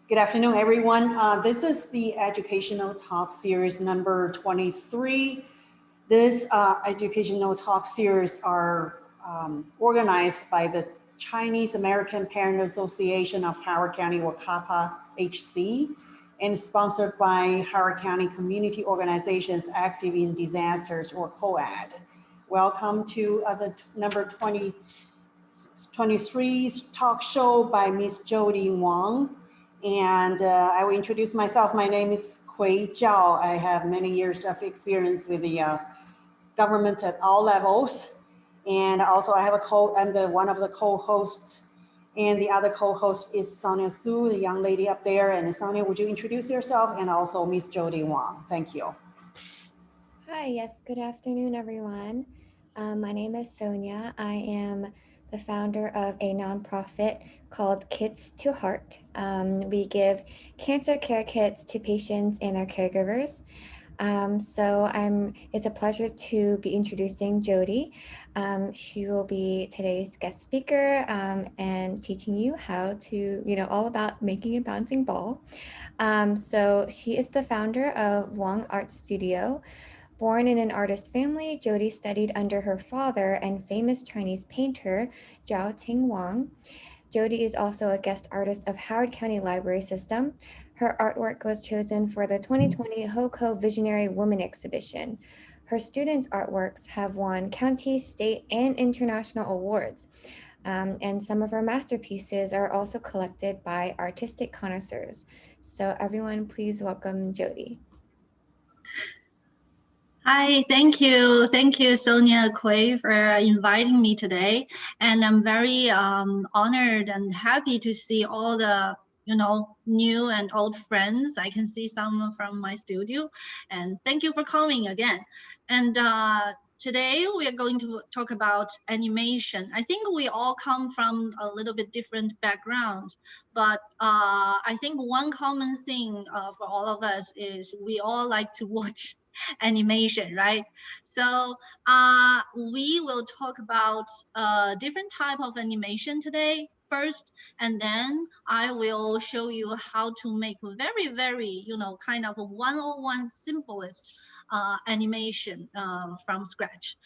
Good afternoon, everyone. This is the educational talk series number 23. This educational talk series are organized by the Chinese American Parent Association of Howard County, or CAPA HC, and sponsored by Howard County community organizations active in disasters, or COAD. Welcome to the number 23 talk show by Ms. Jodie Wang. And I will introduce myself. My name is Hui Zhao. I have many years of experience with the governments at all levels. And also I'm one of the co-hosts. And the other co-host is Sonia Su, the young lady up there. And Sonia, would you introduce yourself? And also Ms. Jodie Wang. Thank you. Hi, yes, good afternoon, everyone. My name is Sonia. I am the founder of a nonprofit called Kids to Heart. We give cancer care kits to patients and their caregivers. It's a pleasure to be introducing Jodie. She will be today's guest speaker and teaching you how to, all about making a bouncing ball. So she is the founder of Wang Art Studio. Born in an artist family, Jodie studied under her father and famous Chinese painter, Zhaoqing Wang. Jodie is also a guest artist of Howard County Library System. Her artwork was chosen for the 2020 HoCo Visionary Woman Exhibition. Her students' artworks have won county, state, and international awards. And some of her masterpieces are also collected by artistic connoisseurs. So everyone, please welcome Jodie. Hi, thank you. Thank you, Sonia Kui, for inviting me today. And I'm very honored and happy to see all the new and old friends. I can see some from my studio. And thank you for coming again. And today we are going to talk about animation. I think we all come from a little bit different backgrounds, but I think one common thing for all of us is we all like to watch animation, right? So we will talk about different type of animation today first, and then I will show you how to make very, very, kind of a 101 simplest animation from scratch.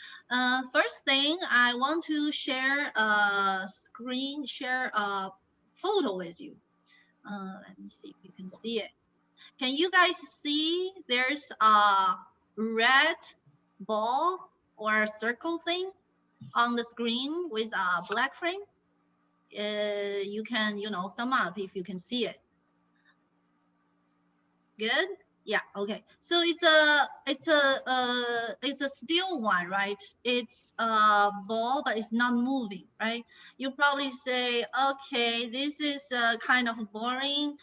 First thing, I want to share a photo with you. Let me see if you can see it. Can you guys see there's a red ball or circle thing on the screen with a black frame? You can, thumb up if you can see it. Good? Yeah, okay. So it's a still one, right? It's a ball, but it's not moving, right? You probably say, okay, this is kind of boring.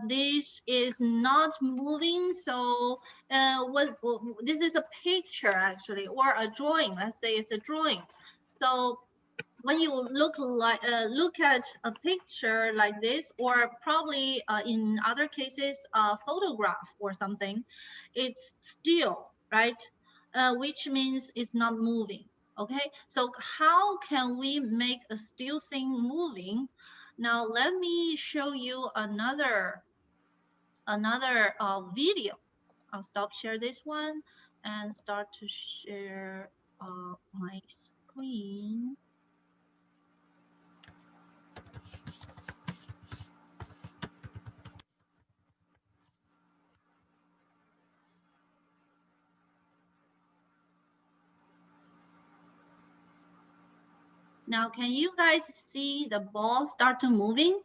This is not moving. So this is a picture actually, or a drawing. Let's say it's a drawing. So when you look at a picture like this, or probably in other cases a photograph or something, it's still, right? Which means it's not moving. Okay, so how can we make a still thing moving? Now let me show you another video. I'll stop share this one and start to share my screen. Now, can you guys see the ball start to moving?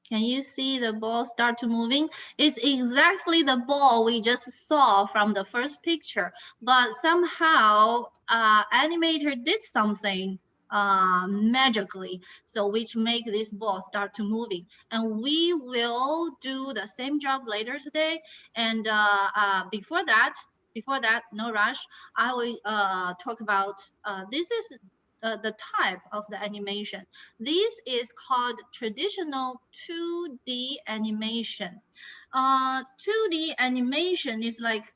Can you see the ball start to moving? It's exactly the ball we just saw from the first picture, but somehow animator did something magically, so which make this ball start to moving. And we will do the same job later today. And before that, no rush, I will talk about this is the type of the animation. This is called traditional 2D animation. 2D animation is like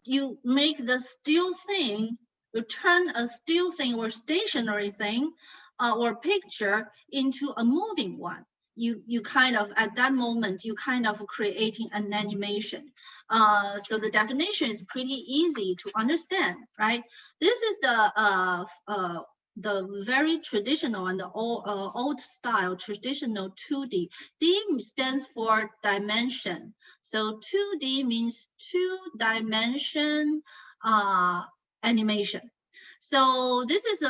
you make the still thing, you turn a still thing or stationary thing or picture into a moving one. You kind of, at that moment, you kind of creating an animation. So the definition is pretty easy to understand, right? This is the very traditional and the old style traditional 2D. D stands for dimension. So 2D means two-dimension animation. So this is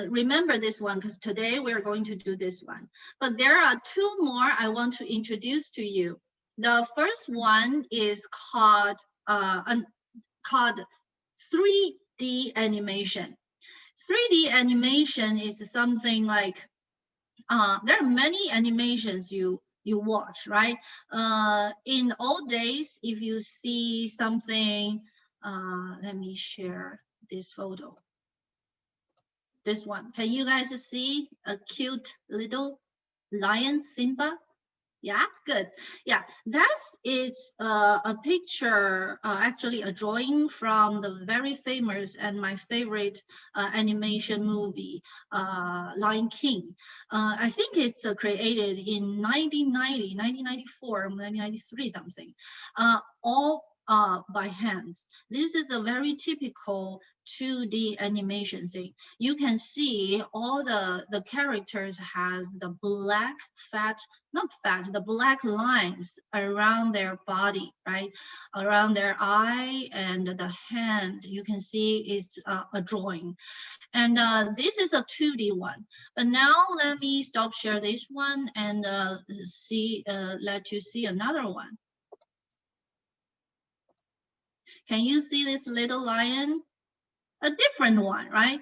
remember this one, because today we're going to do this one. But there are two more I want to introduce to you. The first one is called 3D animation. 3D animation is something like, there are many animations you watch, right? In old days, if you see something, let me share this photo. This one, can you guys see a cute little lion, Simba? Yeah, good. Yeah, that is a picture, actually a drawing from the very famous and my favorite animation movie, Lion King. I think it's created in 1990, 1994, 1993 something, all by hands. This is a very typical 2D animation thing. You can see all the characters has the black the black lines around their body, right? Around their eye and the hand, you can see it's a drawing. And this is a 2D one. But now let me stop share this one and let you see another one. Can you see this little lion? A different one, right?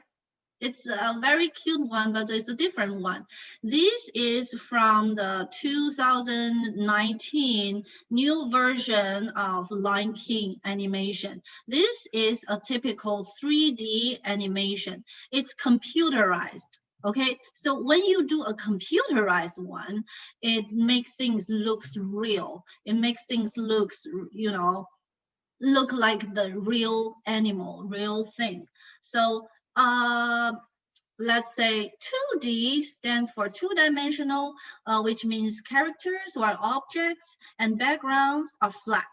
It's a very cute one, but it's a different one. This is from the 2019 new version of Lion King animation. This is a typical 3D animation. It's computerized. Okay, so when you do a computerized one, it makes things look real. It makes things look, you know, look like the real animal, real thing. So let's say 2D stands for two-dimensional, which means characters or objects and backgrounds are flat,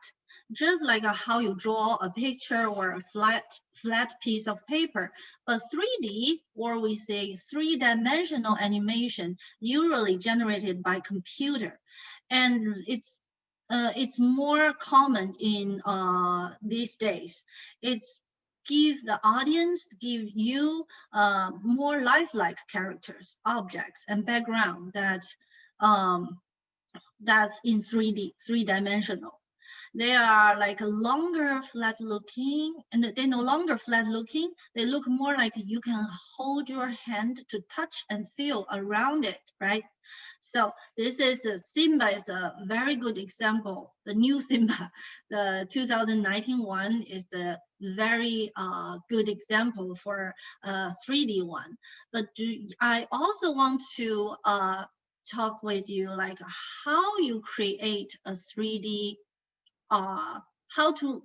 just like how you draw a picture or a flat piece of paper. But 3D, or we say three-dimensional animation, usually generated by computer, and it's more common in these days. It's give the audience, give you more lifelike characters, objects, and background that's in 3D, three-dimensional. They are like longer, flat looking, and they're no longer flat looking. They look more like you can hold your hand to touch and feel around it, right? So this is Simba is a very good example. The new Simba, the 2019 one, is the very good example for 3D one. But I also want to talk with you like how you create a 3D, how to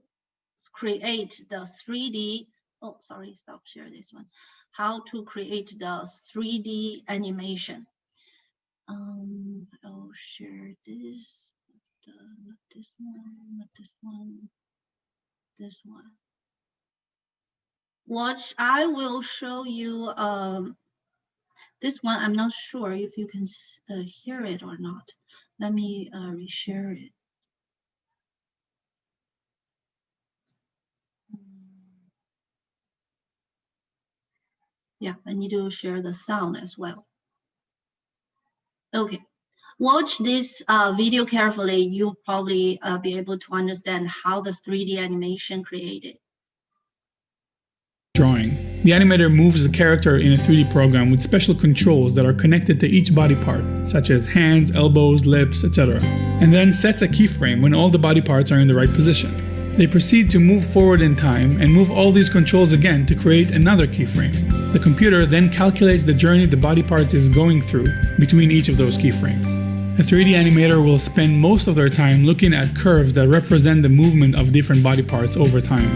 create the 3D. Oh, sorry, stop share this one. How to create the 3D animation. I'll share this, not this one, not this one, this one. Watch, I will show you this one. I'm not sure if you can hear it or not. Let me reshare it. Yeah, I need to share the sound as well. Okay, watch this video carefully. You'll probably be able to understand how the 3D animation created. Drawing. The animator moves the character in a 3D program with special controls that are connected to each body part, such as hands, elbows, lips, etc., and then sets a keyframe when all the body parts are in the right position. They proceed to move forward in time and move all these controls again to create another keyframe. The computer then calculates the journey the body parts is going through between each of those keyframes. A 3D animator will spend most of their time looking at curves that represent the movement of different body parts over time.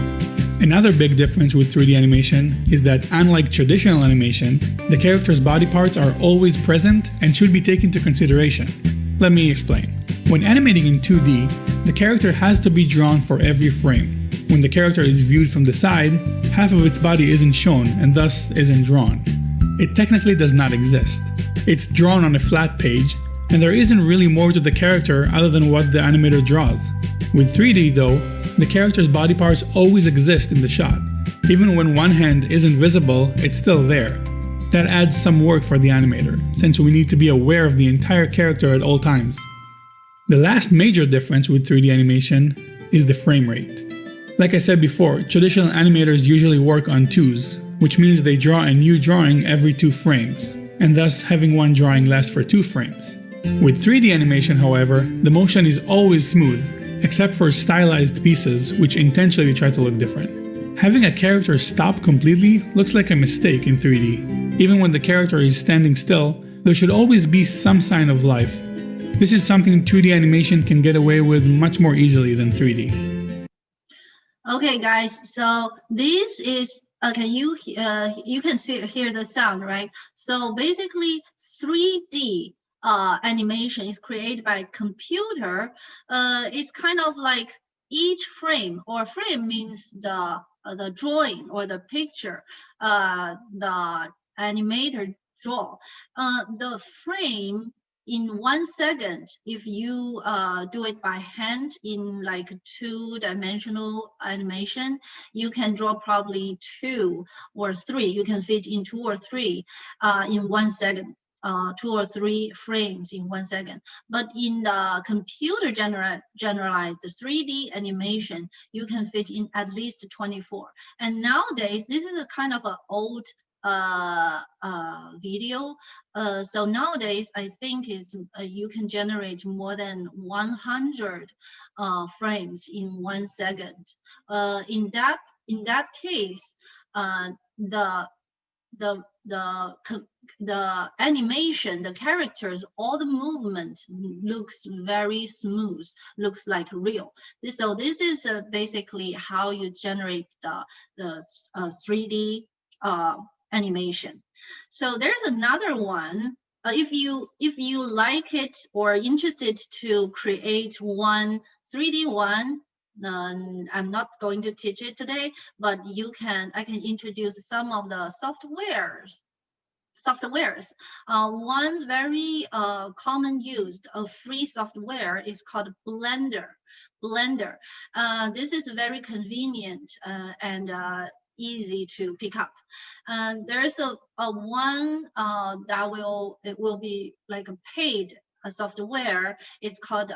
Another big difference with 3D animation is that unlike traditional animation, the character's body parts are always present and should be taken into consideration. Let me explain. When animating in 2D, the character has to be drawn for every frame. When the character is viewed from the side, half of its body isn't shown and thus isn't drawn. It technically does not exist. It's drawn on a flat page, and there isn't really more to the character other than what the animator draws. With 3D though, the character's body parts always exist in the shot. Even when one hand isn't visible, it's still there. That adds some work for the animator, since we need to be aware of the entire character at all times. The last major difference with 3D animation is the frame rate. Like I said before, traditional animators usually work on twos, which means they draw a new drawing every 2 frames, and thus having one drawing last for 2 frames. With 3D animation, however, the motion is always smooth, except for stylized pieces which intentionally try to look different. Having a character stop completely looks like a mistake in 3D. Even when the character is standing still, there should always be some sign of life. This is something 2D animation can get away with much more easily than 3D. Okay, guys, so this is, okay, you can hear the sound, right? So basically 3D animation is created by computer. It's kind of like each frame, or frame means the drawing or the picture the animator draw. The frame in 1 second, if you do it by hand in like 2-dimensional animation, you can draw probably 2 or 3. You can fit in 2 or 3 in 1 second. 2 or 3 frames in 1 second. But in the computer generalized 3D animation, you can fit in at least 24. And nowadays, this is a kind of an old video. So nowadays, I think it's you can generate more than 100 frames in 1 second. In that case, the animation, the characters, all the movement looks very smooth, looks like real. So this is basically how you generate the 3D animation. So there's another one. If you like it or interested to create one 3D one, I'm not going to teach it today, but I can introduce some of the softwares. One very common used free software is called Blender. This is very convenient and easy to pick up. There's a one that will be like a paid software. It's called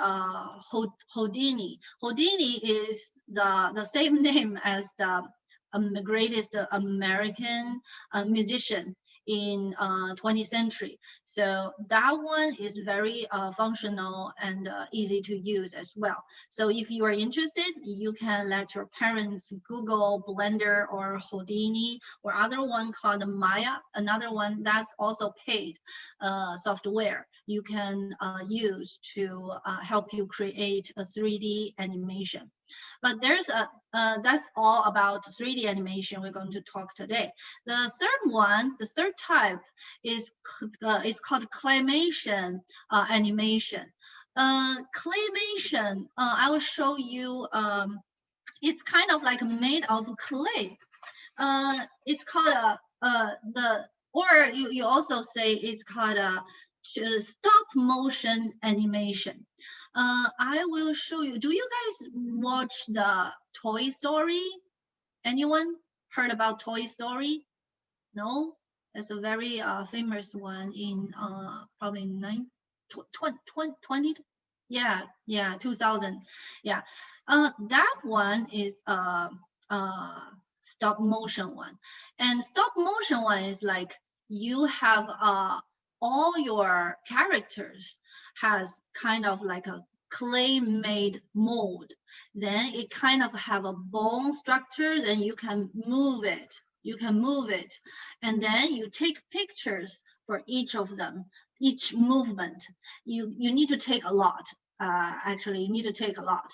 Houdini. Houdini is the same name as the greatest American musician in 20th century. So that one is very functional and easy to use as well. So if you are interested, you can let your parents Google Blender or Houdini, or other one called Maya, another one that's also paid software you can use to help you create a 3D animation. But there's that's all about 3D animation we're going to talk today. The third type is called claymation animation. Claymation, I will show you. It's kind of like made of clay. It's called or you also say it's called stop motion animation. I will show you. Do you guys watch the Toy Story? Anyone heard about Toy Story? No? It's a very famous one in probably 20, yeah, 2000. Yeah, that one is stop motion one. And stop motion one is like you have all your characters has kind of like a clay made mold. Then it kind of have a bone structure, then you can move it. And then you take pictures for each of them, each movement. You need to take a lot. Actually, you need to take a lot.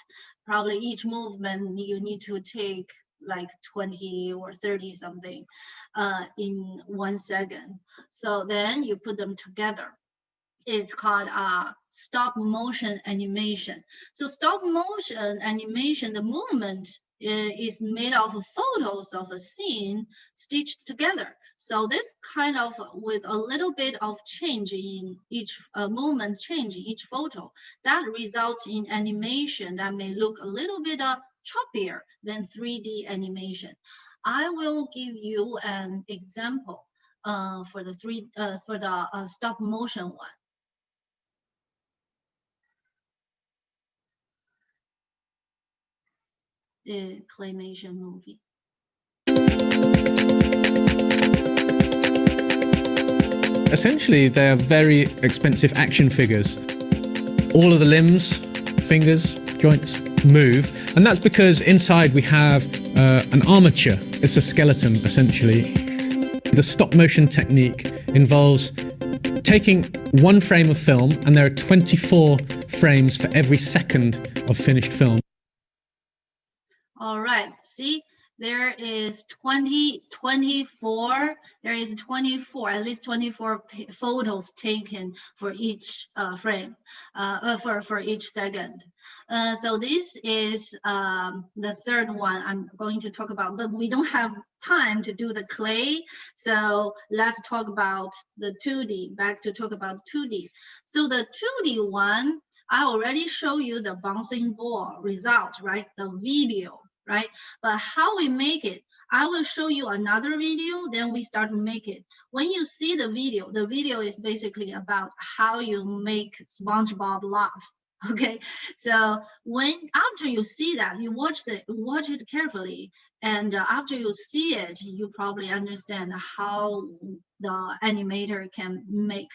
Probably each movement you need to take like 20 or 30 something in 1 second. So then you put them together. It's called stop motion animation. So stop motion animation, the movement is made of photos of a scene stitched together. So this kind of with a little bit of change in each movement change in each photo, that results in animation that may look a little bit choppier than 3D animation. I will give you an example for the stop motion one. The claymation movie. Essentially, they are very expensive action figures. All of the limbs, fingers, joints move, and that's because inside we have an armature. It's a skeleton, essentially. The stop motion technique involves taking one frame of film, and there are 24 frames for every second of finished film. All right, see, there is 24, there is 24, at least 24 photos taken for each frame, for each second. So this is the third one I'm going to talk about, but we don't have time to do the clay. So let's talk about the 2D, back to talk about 2D. So the 2D one, I already show you the bouncing ball result, right? The video. Right? But how we make it, I will show you another video, then we start to make it. When you see the video is basically about how you make SpongeBob laugh. Okay, so after you see that, you watch it carefully, and after you see it, you probably understand how the animator can make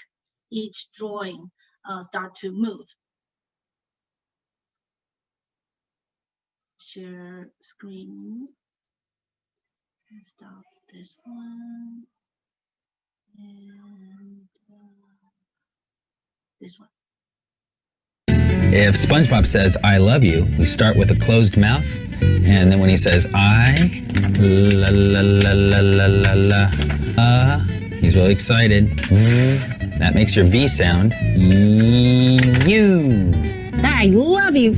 each drawing start to move. Share screen. Stop this one and this one. If SpongeBob says, "I love you," we start with a closed mouth, and then when he says, "I," la la la la la la la, he's really excited. That makes your V sound. You. I love you.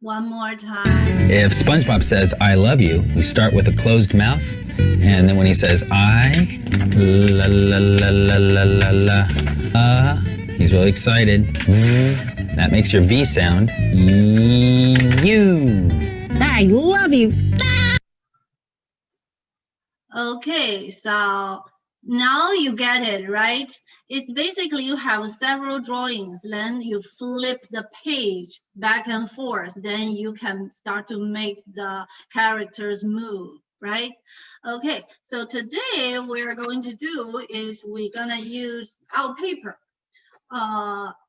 One more time. If SpongeBob says, "I love you," we start with a closed mouth, and then when he says, "I," la la la la la la la, he's really excited. That makes your V sound. You. I love you. Okay, so now you get it, right? It's basically you have several drawings, then you flip the page back and forth, then you can start to make the characters move, right? Okay, so today we're going to do is we're gonna use our paper.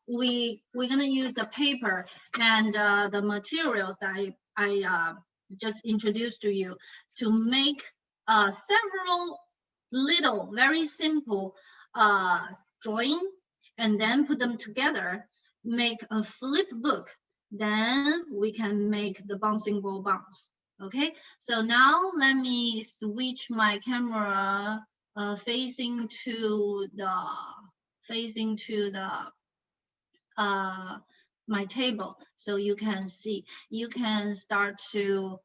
We're gonna use the paper and the materials that I just introduced to you to make several little, very simple drawing, and then put them together, make a flip book. Then we can make the bouncing ball bounce. Okay, so now let me switch my camera facing to my table, so you can see. You can start to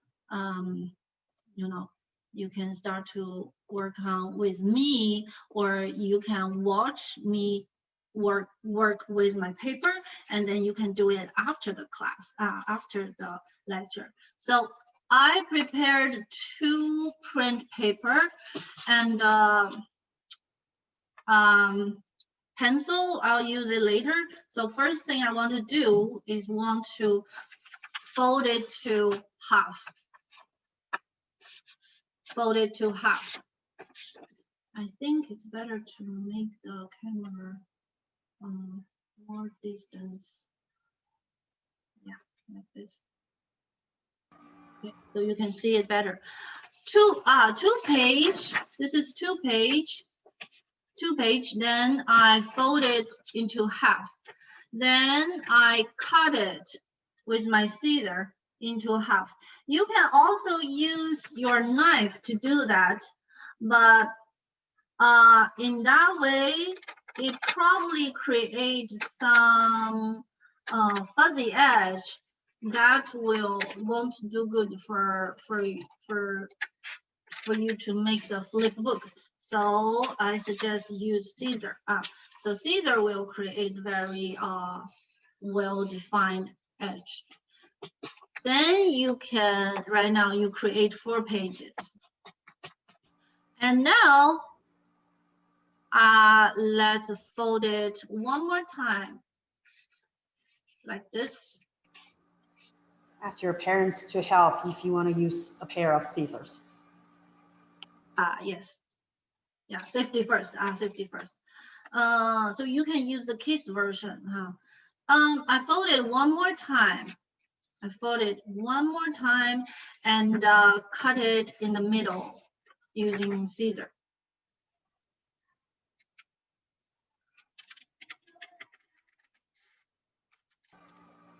you can start to work on with me, or you can watch me work with my paper, and then you can do it after the class, after the lecture. So I prepared 2 print paper and pencil. I'll use it later. So first thing I want to do is want to fold it to half. Fold it to half. I think it's better to make the camera more distance. Yeah, like this. Okay, so you can see it better. Two page. This is 2 page. 2 page. Then I fold it into half. Then I cut it with my scissor into half. You can also use your knife to do that, but in that way, it probably creates some fuzzy edge that won't do good for you to make the flip book. So I suggest use scissor. So scissor will create very well-defined edge. Then you can, right now you create 4 pages. And now let's fold it one more time, like this. Ask your parents to help if you want to use a pair of scissors. Yes. Yeah, safety first. Safety first. So you can use the kids version. I fold it one more time. And cut it in the middle using scissor.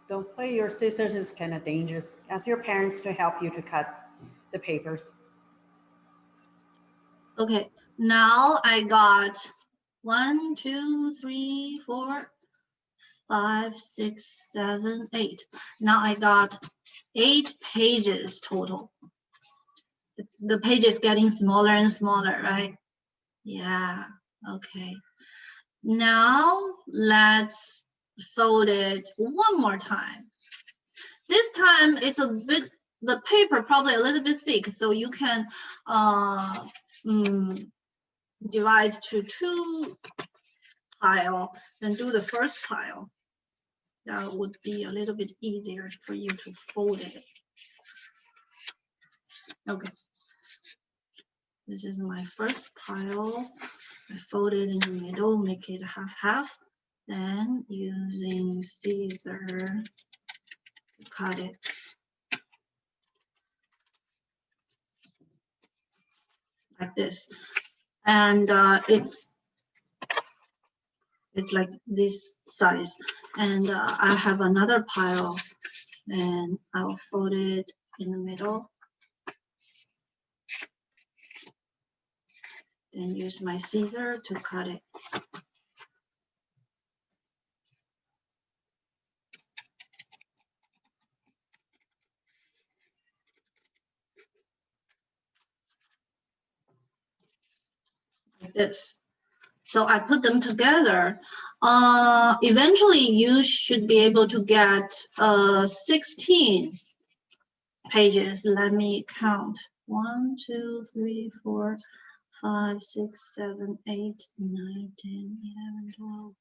Don't play your scissors, it's kind of dangerous. Ask your parents to help you to cut the papers. Okay, now I got 1, 2, 3, 4, 5, 6, 7, 8. Now I got 8 pages total. The page is getting smaller and smaller, right? Yeah, okay. Now let's fold it one more time. This time it's a bit, the paper probably a little bit thick, so you can divide to 2 piles, then do the first pile. That would be a little bit easier for you to fold it. Okay. This is my first pile. I fold it in the middle, make it half-half. Then using scissor, cut it. Like this. And it's like this size. And I have another pile. Then I'll fold it in the middle. Then use my scissor to cut it. Like this. So I put them together. Eventually you should be able to get 16 pages. Let me count. 1, 2, 3, 4, 5, 6, 7, 8, 9, 10, 11, 12,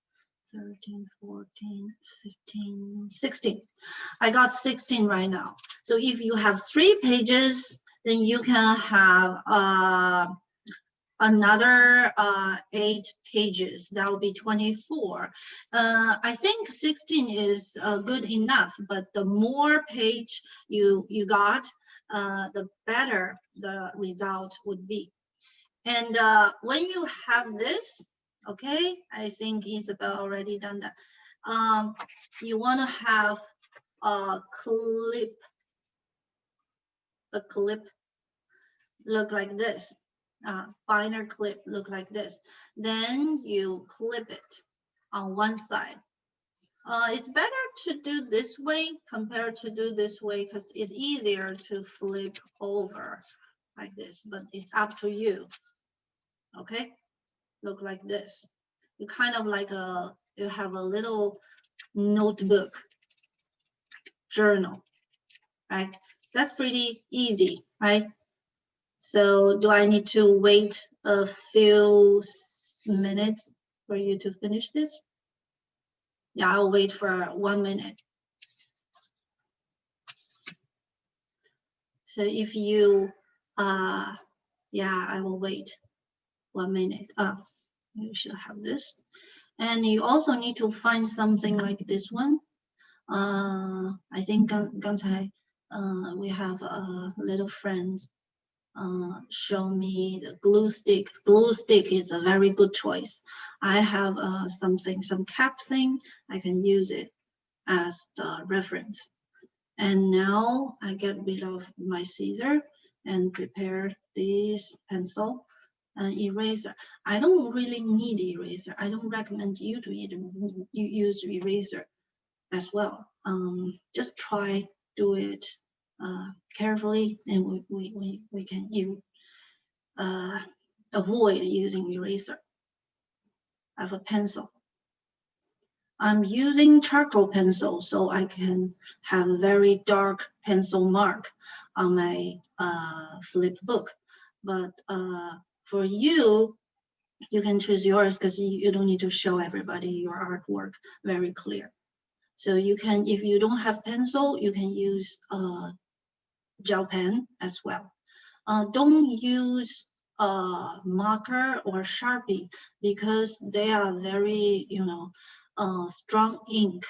13, 14, 15, 16. I got 16 right now. So if you have 3 pages, then you can have another 8 pages. That will be 24. I think 16 is good enough, but the more page you got, the better the result would be. And when you have this, okay, I think Isabel already done that. You want to have a clip look like this. Finer clip look like this. Then you clip it on one side. It's better to do this way compared to do this way because it's easier to flip over like this, but it's up to you. Okay, look like this. You kind of like you have a little notebook journal, right? That's pretty easy, right? So do I need to wait a few minutes for you to finish this? Yeah, I'll wait for 1 minute. So if you, yeah, I will wait 1 minute. You should have this. And you also need to find something like this one. I think 刚才 we have little friends show me the glue stick. Glue stick is a very good choice. I have some cap thing. I can use it as the reference. And now I get rid of my scissor and prepare this pencil and eraser. I don't really need eraser. I don't recommend you to use eraser as well. Just try do it carefully, and we can avoid using eraser. I have a pencil. I'm using charcoal pencil, so I can have a very dark pencil mark on my flip book. But for you, you can choose yours because you don't need to show everybody your artwork very clear. So you can, if you don't have pencil, you can use gel pen as well. Don't use marker or Sharpie because they are very, strong ink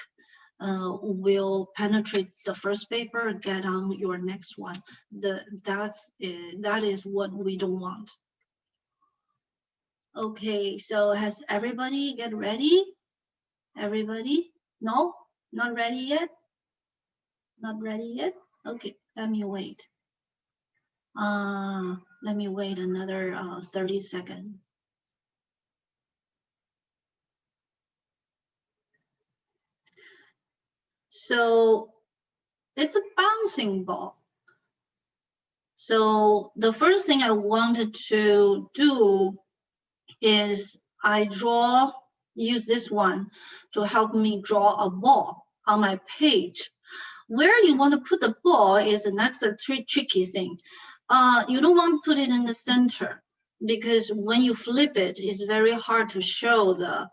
will penetrate the first paper, get on your next one. That is what we don't want. Okay, so has everybody get ready? Everybody? No? Not ready yet? Not ready yet? Okay, let me wait. Let me wait another 30 seconds. So it's a bouncing ball. So the first thing I wanted to do is use this one to help me draw a ball on my page. Where you want to put the ball is the next tricky thing. You don't want to put it in the center because when you flip it, it's very hard to show the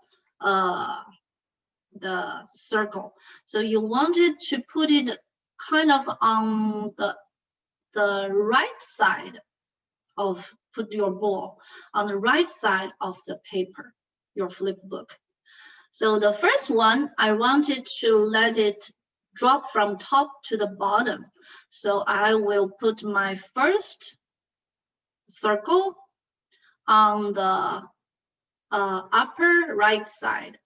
circle. So you wanted to put it kind of on the right side of, put your ball on the right side of the paper, your flip book. So the first one, I wanted to let it drop from top to the bottom. So I will put my first circle on the upper right side.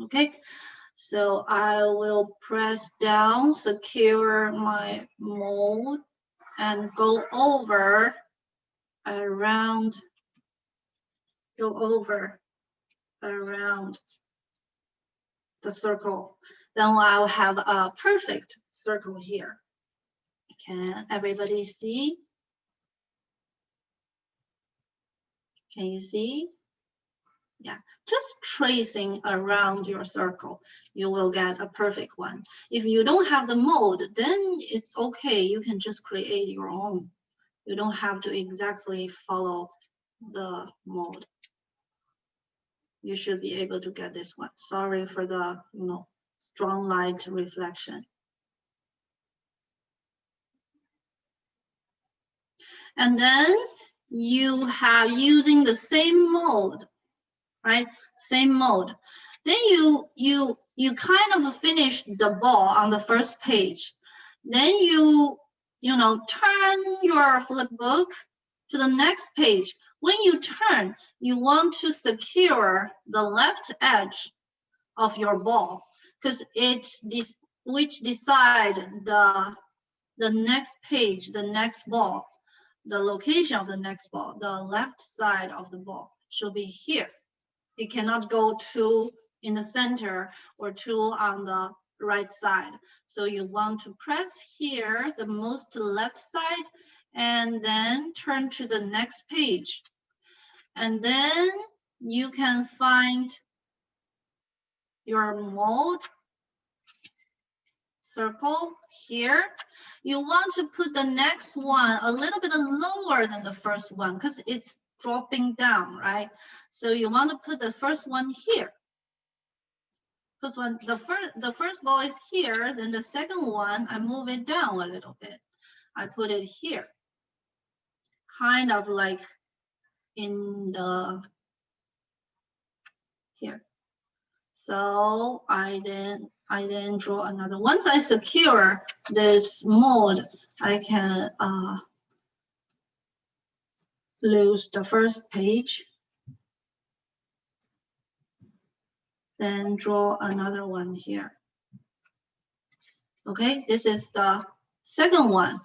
Okay, so I will press down, secure my mold, and go over around the circle. Then I'll have a perfect circle here. Can everybody see? Can you see? Yeah, just tracing around your circle, you will get a perfect one. If you don't have the mold, then it's okay. You can just create your own. You don't have to exactly follow the mold. You should be able to get this one. Sorry for the strong light reflection. And then you have using the same mold. Right, same mold. Then you kind of finish the ball on the first page. Then you turn your flip book to the next page. When you turn, you want to secure the left edge of your ball because which decide the next page, the next ball, the location of the next ball. The left side of the ball should be here. It cannot go two in the center or two on the right side. So you want to press here, the most left side, and then turn to the next page. And then you can find your mold circle here. You want to put the next one a little bit lower than the first one because it's dropping down, right? So you want to put the first one here. Because when the first ball is here, then the second one, I move it down a little bit. I put it here, kind of like in the here. So I then draw another. Once I secure this mold, I can lose the first page, then draw another one here. Okay, this is the second one,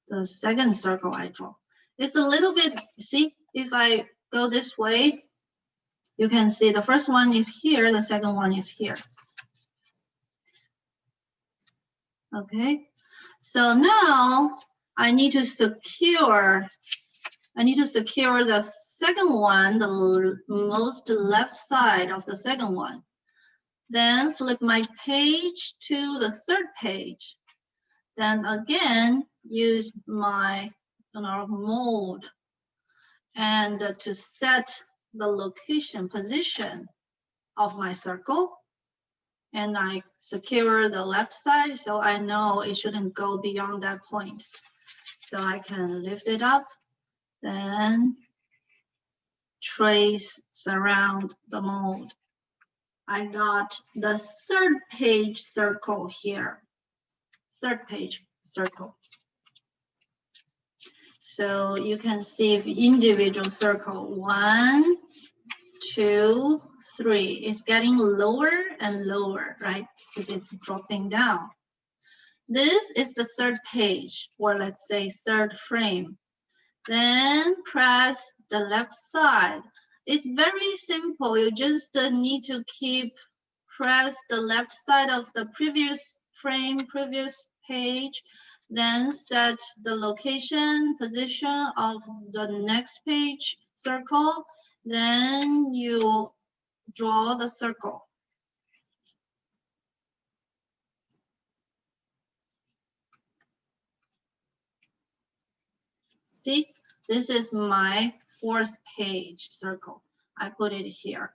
the second circle I draw. It's a little bit, see, if I go this way, you can see the first one is here, the second one is here. Okay, so now I need to secure the second one, the most left side of the second one. Then flip my page to the third page. Then again, use my mold and to set the location position of my circle. And I secure the left side so I know it shouldn't go beyond that point. So I can lift it up, then trace, surround the mold. I got the third page circle here. Third page circle. So you can see if individual circle 1, 2, 3 is getting lower and lower, right? Because it's dropping down. This is the third page, or let's say third frame. Then press the left side. It's very simple. You just need to press the left side of the previous frame, previous page, then set the location, position of the next page circle. Then you draw the circle. See, this is my fourth page circle. I put it here.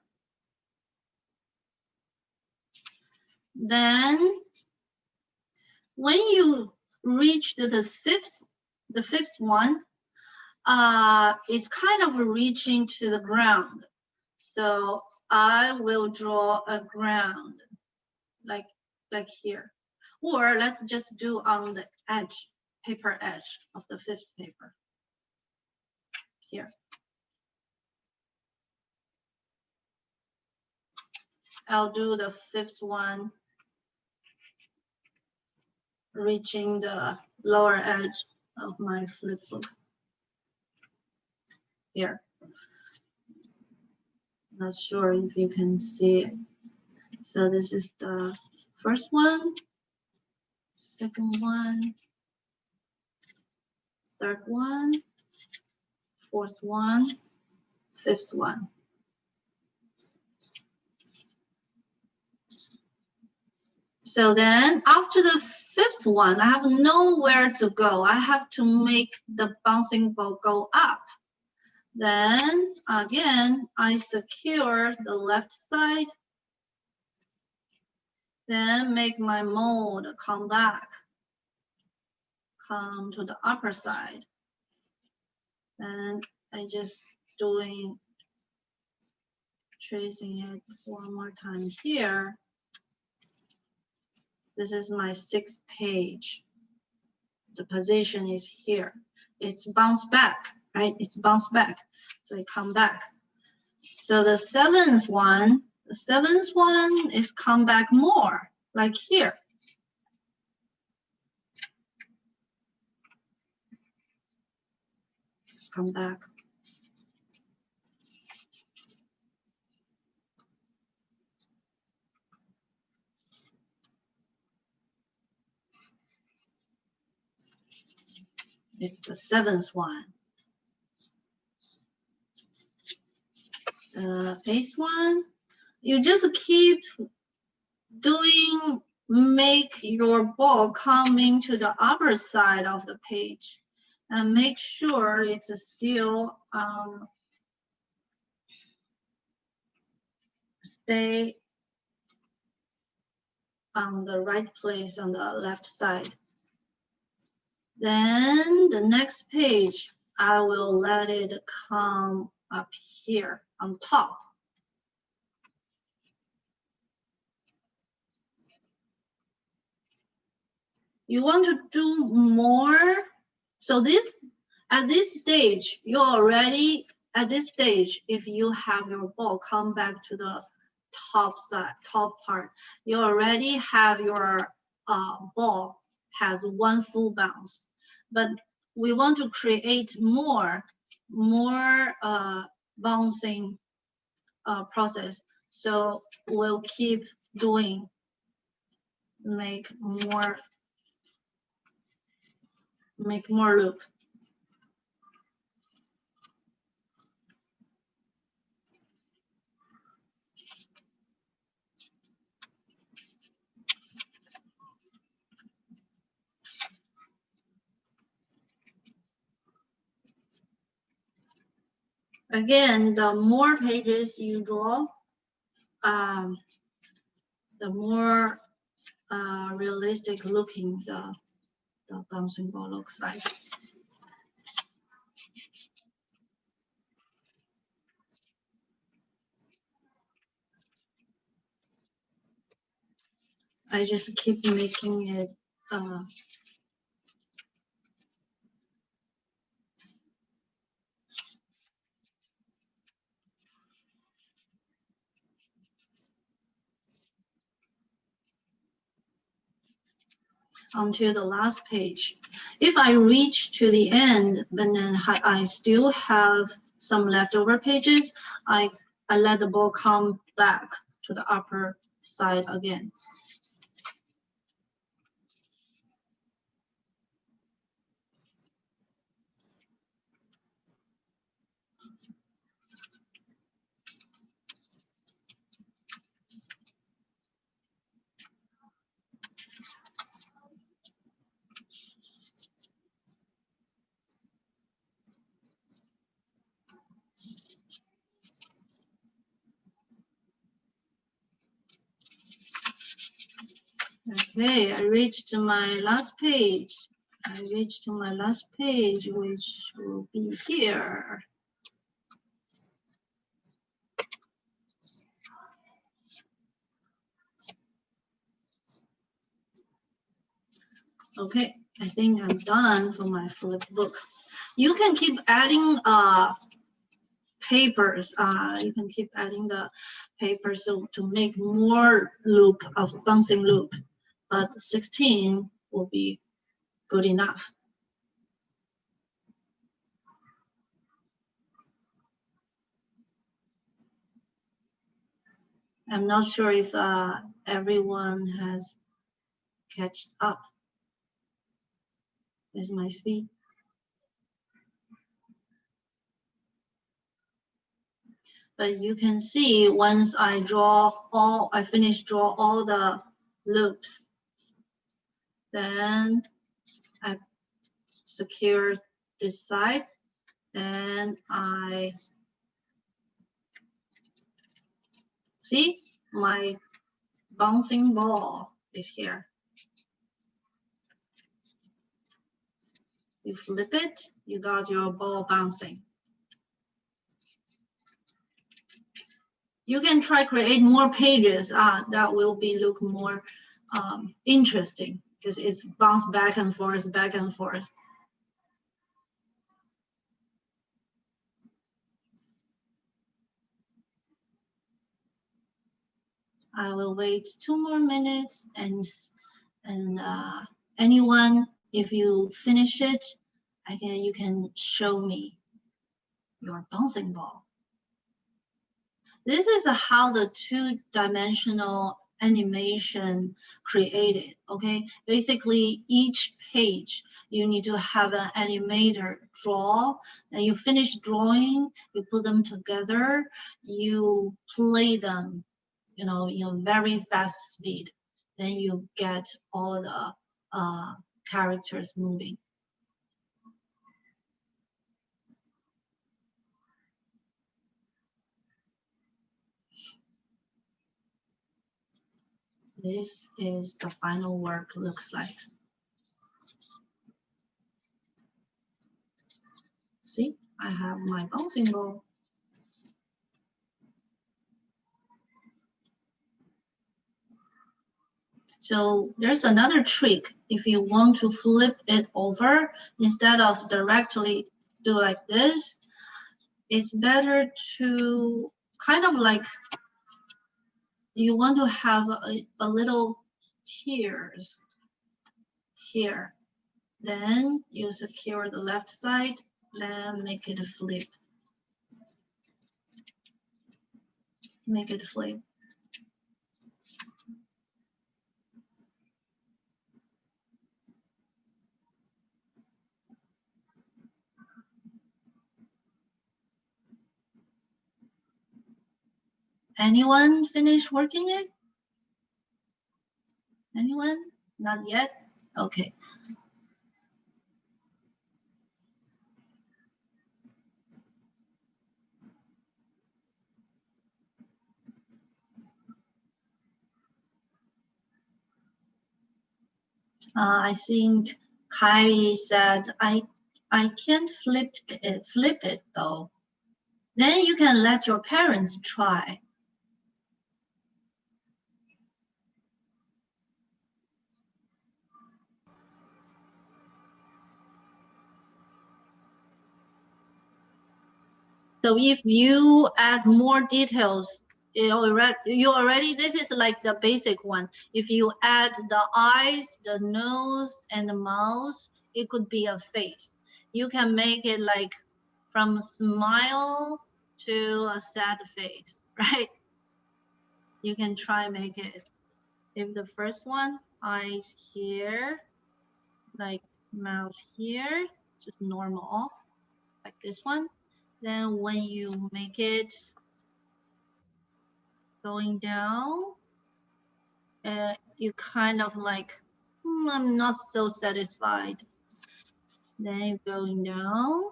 Then when you reach the fifth one, it's kind of reaching to the ground. So I will draw a ground like here. Or let's just do on the edge, paper edge of the fifth paper. Here. I'll do the fifth one, reaching the lower edge of my flip book. Here. Not sure if you can see it. So this is the first one, second one, third one, fourth one, fifth one. So then after the fifth one, I have nowhere to go. I have to make the bouncing ball go up. Then again, I secure the left side. Then make my mold come back. Come to the upper side. Then I just tracing it one more time here. This is my sixth page. The position is here. It's bounced back, right? It's bounced back. So it come back. So the seventh one is come back more, like here. Let's come back. It's the seventh one. The eighth one, you just keep doing, make your ball coming to the upper side of the page and make sure it's still stay on the right place on the left side. Then the next page, I will let it come up here on top. You want to do more. So at this stage, if you have your ball come back to the top part, you already have your ball has one full bounce, but we want to create more bouncing process. So we'll keep doing, make more loop. Again, the more pages you draw, the more realistic looking the bouncing ball looks like. I just keep making it until the last page. If I reach to the end, but then I still have some leftover pages, I let the ball come back to the upper side again. Okay, I reached my last page. I reached to my last page, which will be here. Okay, I think I'm done for my flip book. You can keep adding papers. You can keep adding the papers to make more loop of bouncing loop, but 16 will be good enough. I'm not sure if everyone has catched up with my speed. But you can see once I finish draw all the loops, then I secure this side, and I see my bouncing ball is here. You flip it, you got your ball bouncing. You can try create more pages. That will be look more interesting because it's bounce back and forth, back and forth. I will wait 2 more minutes, and anyone, if you finish it, you can show me your bouncing ball. This is how the 2-dimensional animation created. Okay, basically each page you need to have an animator draw, and you finish drawing, you put them together, you play them, you know, very fast speed, then you get all the characters moving. This is the final work looks like. See, I have my bouncing ball. So there's another trick. If you want to flip it over, instead of directly do like this, it's better to kind of like, you want to have a little tears here. Then you secure the left side, then make it a flip. Make it flip. Anyone finish working it? Anyone? Not yet? Okay. I think Kylie said, I can't flip it though. Then you can let your parents try. So if you add more details, you already, this is like the basic one. If you add the eyes, the nose, and the mouth, it could be a face. You can make it like from smile to a sad face, right? You can try make it. If the first one, eyes here, like mouth here, just normal, like this one. Then when you make it going down, you kind of like, I'm not so satisfied. Then you're going down.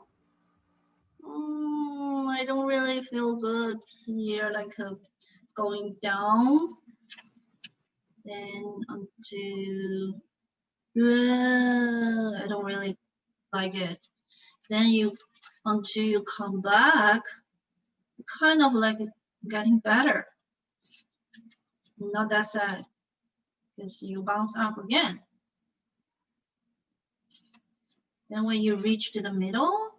I don't really feel good here, like going down. Then onto, I don't really like it. Then you, until you come back, kind of like getting better. Not that sad, because you bounce up again. Then when you reach to the middle,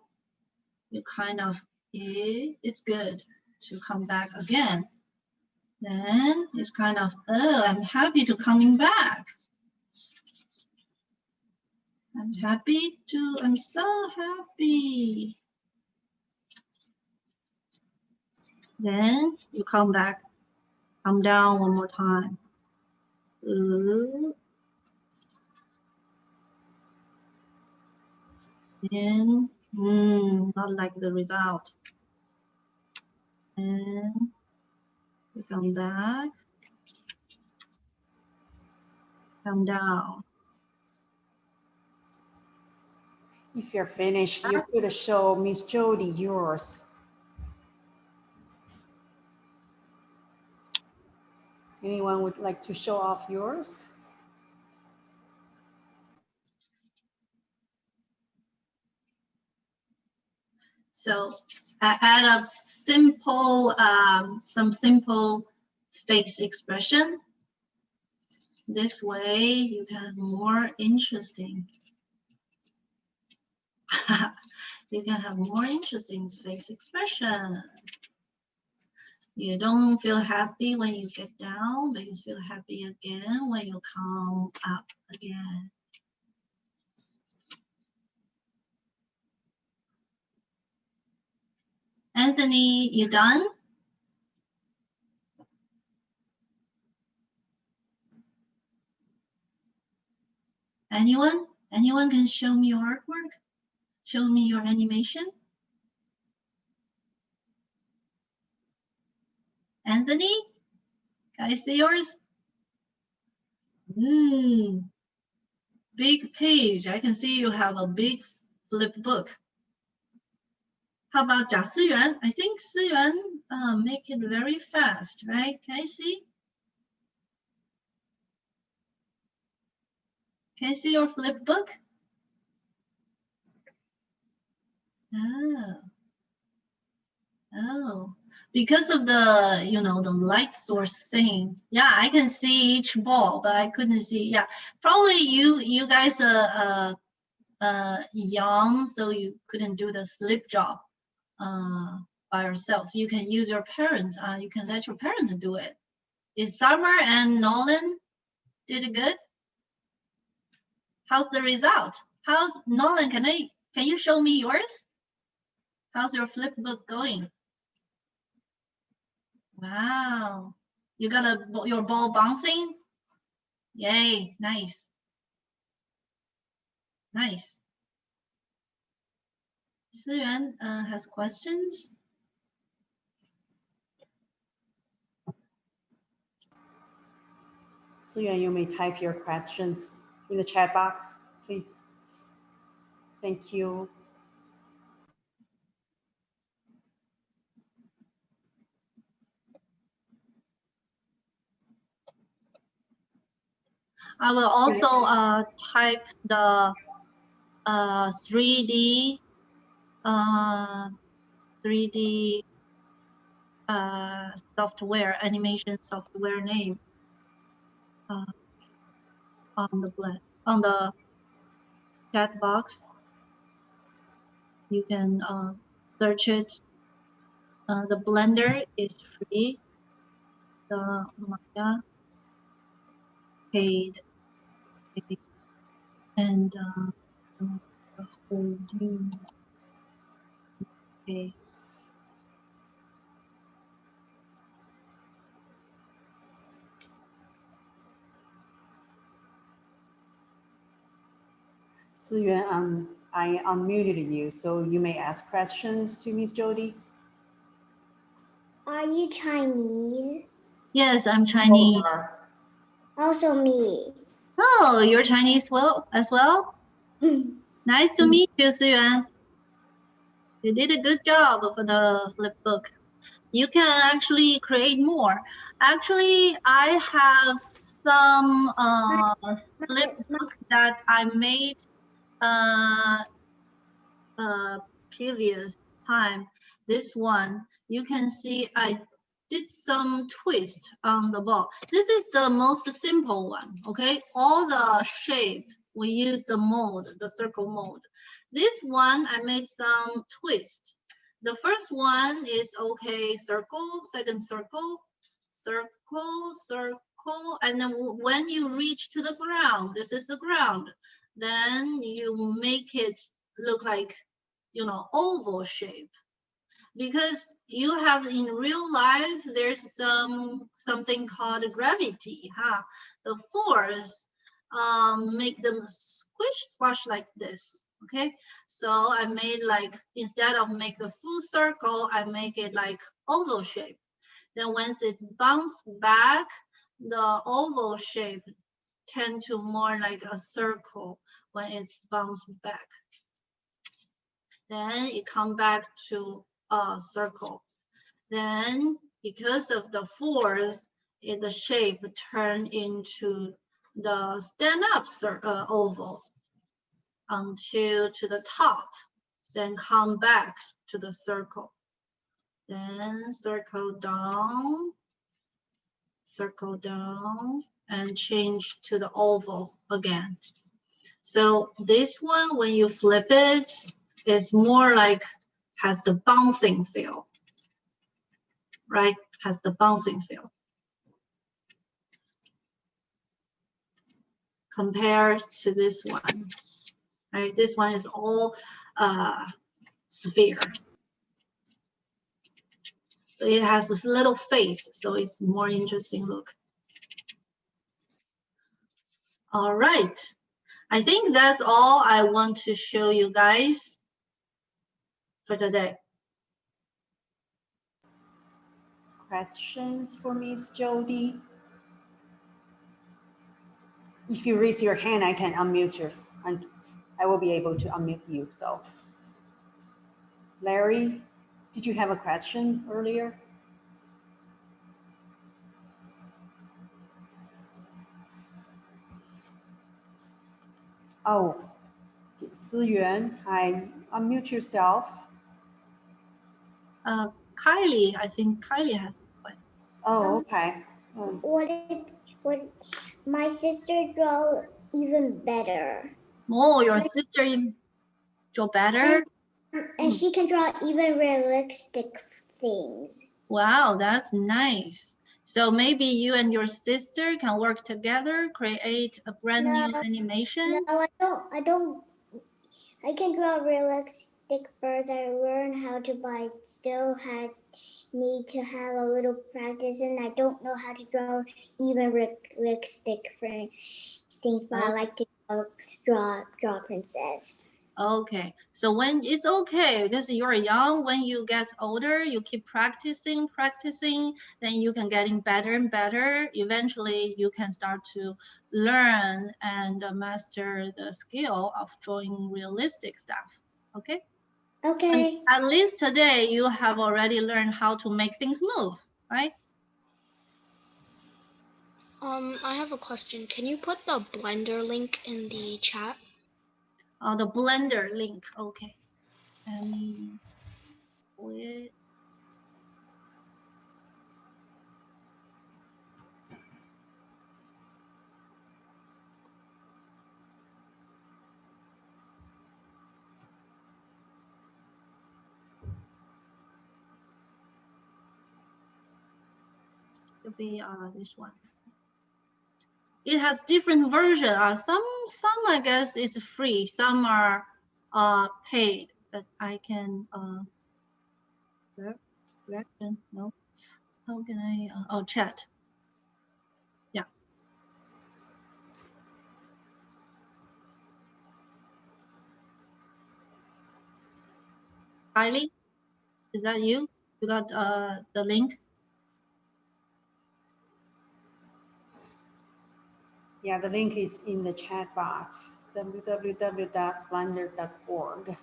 you kind of, it's good to come back again. Then it's kind of, oh, I'm happy to coming back. I'm so happy. Then you come back, come down one more time. And not like the result. And you come back, come down. If you're finished, you could show Miss Jodie yours. Anyone would like to show off yours? So I add up simple, some simple face expression. This way you can have more interesting. You can have more interesting face expression. You don't feel happy when you get down, but you feel happy again when you come up again. Anthony, you done? Anyone? Anyone can show me your artwork? Show me your animation? Anthony, can I see yours? Big page. I can see you have a big flip book. How about Jia Siyuan? I think Siyuan make it very fast, right? Can I see? Can I see your flip book? Oh, because of the, the light source thing. Yeah, I can see each ball, but I couldn't see. Yeah, probably you guys are young, so you couldn't do the slip job by yourself. You can use your parents. You can let your parents do it. Is Summer and Nolan did it good? How's the result? How's Nolan? Can you show me yours? How's your flip book going? Wow, you got your ball bouncing? Yay, nice. Nice. Siyuan has questions. Siyuan, you may type your questions in the chat box, please. Thank you. I will also type the 3D 3D software, animation software name on the chat box. You can search it. The Blender is free. The Maya paid, and the holding pay. Siyuan, I unmuted you, so you may ask questions to Miss Jodie. Are you Chinese? Yes, I'm Chinese. Also me. Oh, you're Chinese as well? Nice to meet you, Siyuan. You did a good job for the flip book. You can actually create more. Actually, I have some flip book that I made previous time. This one, you can see I did some twist on the ball. This is the most simple one, okay? All the shape, we use the mold, the circle mold. This one, I made some twist. The first one is okay, circle, second circle, circle, circle, and then when you reach to the ground, this is the ground, then you make it look like, you know, oval shape. Because you have in real life, there's something called gravity, huh? The force make them squish like this, okay? So I made like, instead of make a full circle, I make it like oval shape. Then once it bounce back, the oval shape tend to more like a circle when it's bounced back. Then it come back to a circle. Then because of the force, the shape turn into the stand-up oval until to the top, then come back to the circle. Then circle down, and change to the oval again. So this one, when you flip it, it's more like has the bouncing feel, right? Has the bouncing feel. Compared to this one, right? This one is all sphere. So it has a little face, so it's more interesting look. All right. I think that's all I want to show you guys for today. Questions for Miss Jodie? If you raise your hand, I can unmute you, and I will be able to unmute you. So, Larry, did you have a question earlier? Oh, Siyuan, hi, unmute yourself. Kylie, I think Kylie has one. Oh, okay. What my sister draw even better. Oh, your sister draw better? And she can draw even realistic things. Wow, that's nice. So maybe you and your sister can work together, create a brand new animation. No, I don't. I can draw realistic birds. I learned how to, but I still need to have a little practice, and I don't know how to draw even realistic things. But I like to draw princess. Okay, so when it's okay because you're young, when you get older, you keep practicing, then you can getting better and better. Eventually, you can start to learn and master the skill of drawing realistic stuff. Okay? Okay. And at least today, you have already learned how to make things move, right? I have a question. Can you put the Blender link in the chat? The Blender link, okay. And with to be this one. It has different version. Some I guess is free. Some are paid. But I can direction. No. How can I? Oh, chat. Yeah. Kylie, is that you? You got the link? Yeah, the link is in the chat box, www.blender.org.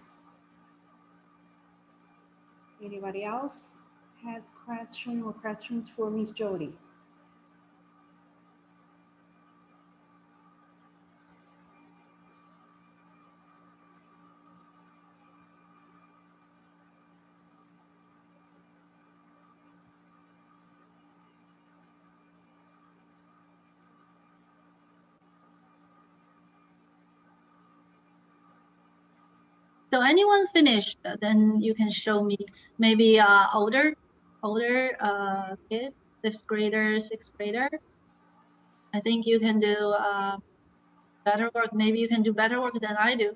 Anybody else has questions for Miss Jodie? So anyone finished, then you can show me. Maybe older kid, 5th grader, 6th grader. I think you can do better work. Maybe you can do better work than I do.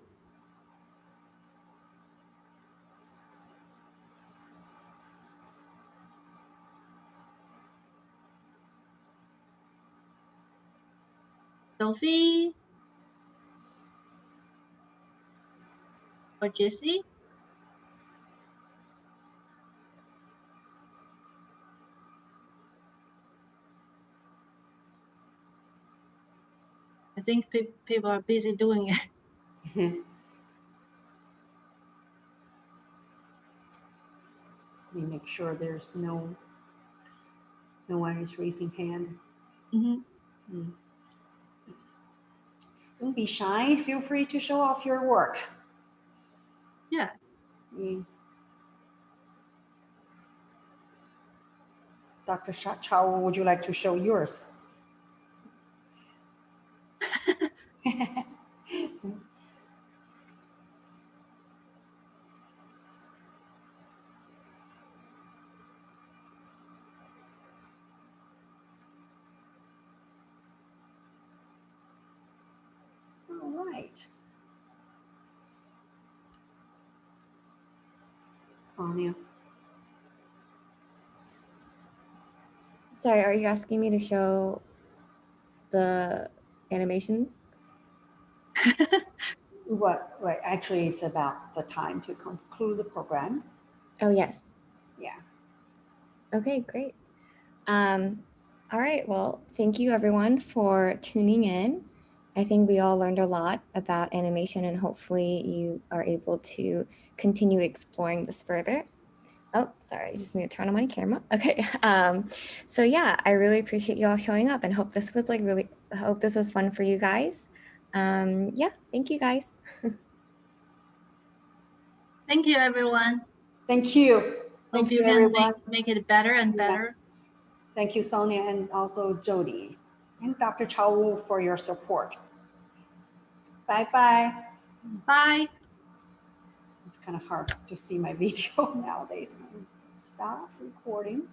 Sophie or Jessie? I think people are busy doing it. Let me make sure there's no one is raising hand. Don't be shy. Feel free to show off your work. Yeah. Dr. Chao, would you like to show yours? All right. Sonia. Sorry, are you asking me to show the animation? What? Right. Actually, it's about the time to conclude the program. Oh, yes. Yeah. Okay, great. All right, well, thank you everyone for tuning in. I think we all learned a lot about animation and hopefully you are able to continue exploring this further. Oh, sorry, I just need to turn on my camera. Okay. So yeah, I really appreciate you all showing up and hope this was hope this was fun for you guys. Yeah, thank you guys. Thank you, everyone. Thank you. Hope you can make it better and better. Thank you, Sonia, and also Jodie and Dr. Chao for your support. Bye-bye. Bye. It's kind of hard to see my video nowadays. Stop recording.